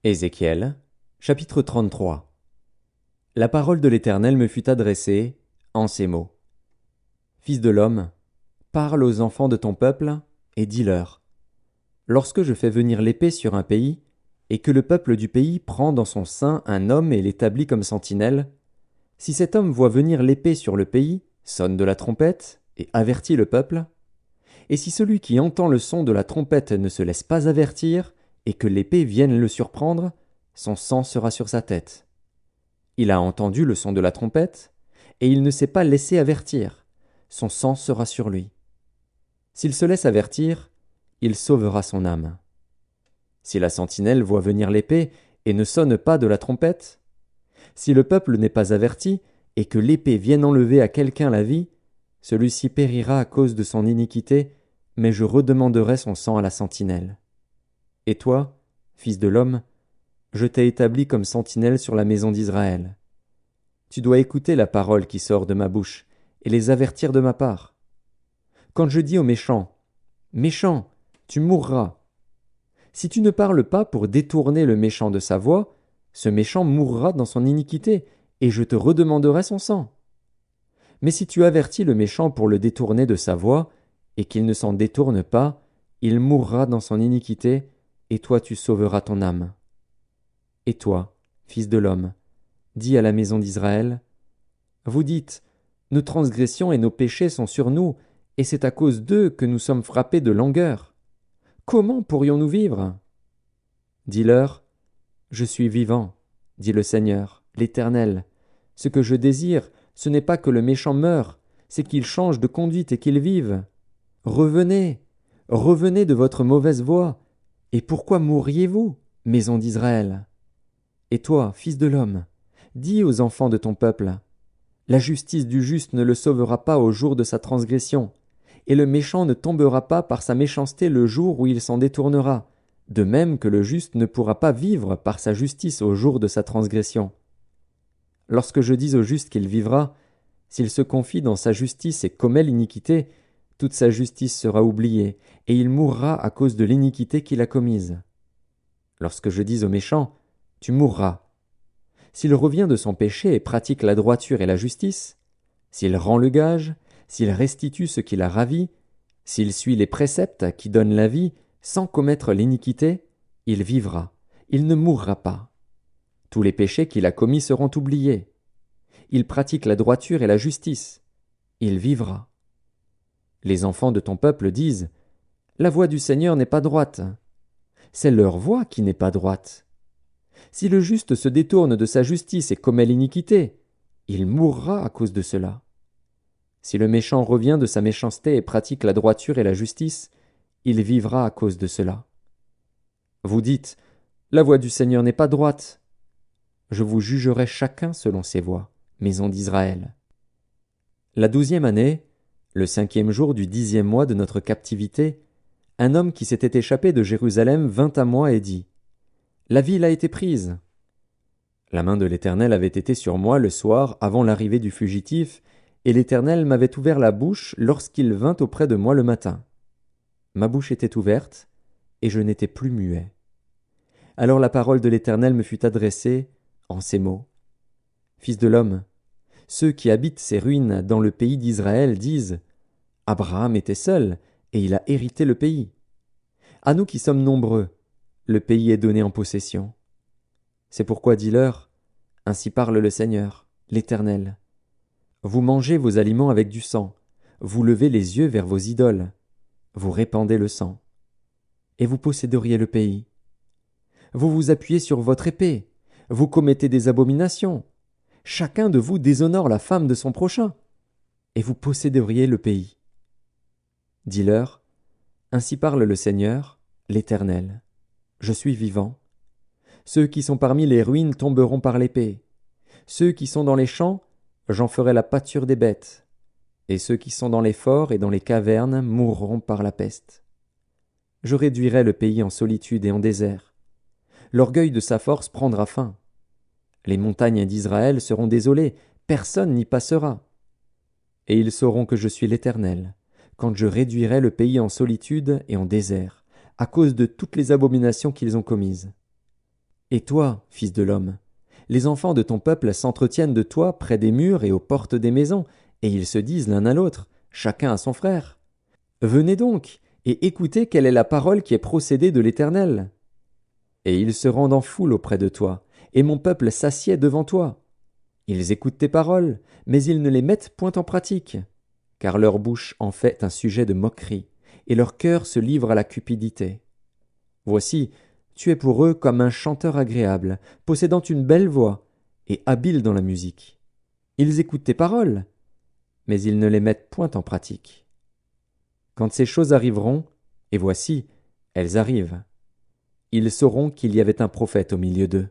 Ézéchiel, chapitre 33. La parole de l'Éternel me fut adressée en ces mots. Fils de l'homme, parle aux enfants de ton peuple, et dis-leur. Lorsque je fais venir l'épée sur un pays, et que le peuple du pays prend dans son sein un homme et l'établit comme sentinelle, si cet homme voit venir l'épée sur le pays, sonne de la trompette, et avertit le peuple, et si celui qui entend le son de la trompette ne se laisse pas avertir, et que l'épée vienne le surprendre, son sang sera sur sa tête. Il a entendu le son de la trompette, et il ne s'est pas laissé avertir, son sang sera sur lui. S'il se laisse avertir, il sauvera son âme. Si la sentinelle voit venir l'épée et ne sonne pas de la trompette, si le peuple n'est pas averti, et que l'épée vienne enlever à quelqu'un la vie, celui-ci périra à cause de son iniquité, mais je redemanderai son sang à la sentinelle. Et toi, fils de l'homme, je t'ai établi comme sentinelle sur la maison d'Israël. Tu dois écouter la parole qui sort de ma bouche, et les avertir de ma part. Quand je dis aux méchants, « Méchant, tu mourras », si tu ne parles pas pour détourner le méchant de sa voie, ce méchant mourra dans son iniquité, et je te redemanderai son sang. Mais si tu avertis le méchant pour le détourner de sa voie, et qu'il ne s'en détourne pas, il mourra dans son iniquité, et toi tu sauveras ton âme. Et toi, fils de l'homme, dis à la maison d'Israël, vous dites, nos transgressions et nos péchés sont sur nous, et c'est à cause d'eux que nous sommes frappés de langueur. Comment pourrions-nous vivre? Dis-leur, je suis vivant, dit le Seigneur, l'Éternel. Ce que je désire, ce n'est pas que le méchant meure, c'est qu'il change de conduite et qu'il vive. Revenez, revenez de votre mauvaise voie. Et pourquoi mourriez-vous, maison d'Israël? Et toi, fils de l'homme, dis aux enfants de ton peuple, la justice du juste ne le sauvera pas au jour de sa transgression, et le méchant ne tombera pas par sa méchanceté le jour où il s'en détournera, de même que le juste ne pourra pas vivre par sa justice au jour de sa transgression. Lorsque je dis au juste qu'il vivra, s'il se confie dans sa justice et commet l'iniquité, toute sa justice sera oubliée, et il mourra à cause de l'iniquité qu'il a commise. Lorsque je dis au méchant, tu mourras. S'il revient de son péché et pratique la droiture et la justice, s'il rend le gage, s'il restitue ce qu'il a ravi, s'il suit les préceptes qui donnent la vie, sans commettre l'iniquité, il vivra, il ne mourra pas. Tous les péchés qu'il a commis seront oubliés. Il pratique la droiture et la justice, il vivra. Les enfants de ton peuple disent, la voie du Seigneur n'est pas droite. C'est leur voie qui n'est pas droite. Si le juste se détourne de sa justice et commet l'iniquité, il mourra à cause de cela. Si le méchant revient de sa méchanceté et pratique la droiture et la justice, il vivra à cause de cela. Vous dites, la voie du Seigneur n'est pas droite. Je vous jugerai chacun selon ses voies, maison d'Israël. La 12e année, le 5e jour du 10e mois de notre captivité, un homme qui s'était échappé de Jérusalem vint à moi et dit, la ville a été prise. La main de l'Éternel avait été sur moi le soir avant l'arrivée du fugitif, et l'Éternel m'avait ouvert la bouche lorsqu'il vint auprès de moi le matin. Ma bouche était ouverte, et je n'étais plus muet. Alors la parole de l'Éternel me fut adressée en ces mots. Fils de l'homme, ceux qui habitent ces ruines dans le pays d'Israël disent, Abraham était seul, et il a hérité le pays. À nous qui sommes nombreux, le pays est donné en possession. C'est pourquoi dis-leur, ainsi parle le Seigneur, l'Éternel. Vous mangez vos aliments avec du sang, vous levez les yeux vers vos idoles, vous répandez le sang, et vous posséderiez le pays. Vous vous appuyez sur votre épée, vous commettez des abominations, chacun de vous déshonore la femme de son prochain, et vous posséderiez le pays. Dis-leur, ainsi parle le Seigneur, l'Éternel. Je suis vivant. Ceux qui sont parmi les ruines tomberont par l'épée. Ceux qui sont dans les champs, j'en ferai la pâture des bêtes. Et ceux qui sont dans les forts et dans les cavernes mourront par la peste. Je réduirai le pays en solitude et en désert. L'orgueil de sa force prendra fin. Les montagnes d'Israël seront désolées, personne n'y passera. Et ils sauront que je suis l'Éternel, quand je réduirai le pays en solitude et en désert, à cause de toutes les abominations qu'ils ont commises. Et toi, fils de l'homme, les enfants de ton peuple s'entretiennent de toi près des murs et aux portes des maisons, et ils se disent l'un à l'autre, chacun à son frère. Venez donc, et écoutez quelle est la parole qui est procédée de l'Éternel. Et ils se rendent en foule auprès de toi, et mon peuple s'assied devant toi. Ils écoutent tes paroles, mais ils ne les mettent point en pratique, car leur bouche en fait un sujet de moquerie, et leur cœur se livre à la cupidité. Voici, tu es pour eux comme un chanteur agréable, possédant une belle voix, et habile dans la musique. Ils écoutent tes paroles, mais ils ne les mettent point en pratique. Quand ces choses arriveront, et voici, elles arrivent, ils sauront qu'il y avait un prophète au milieu d'eux.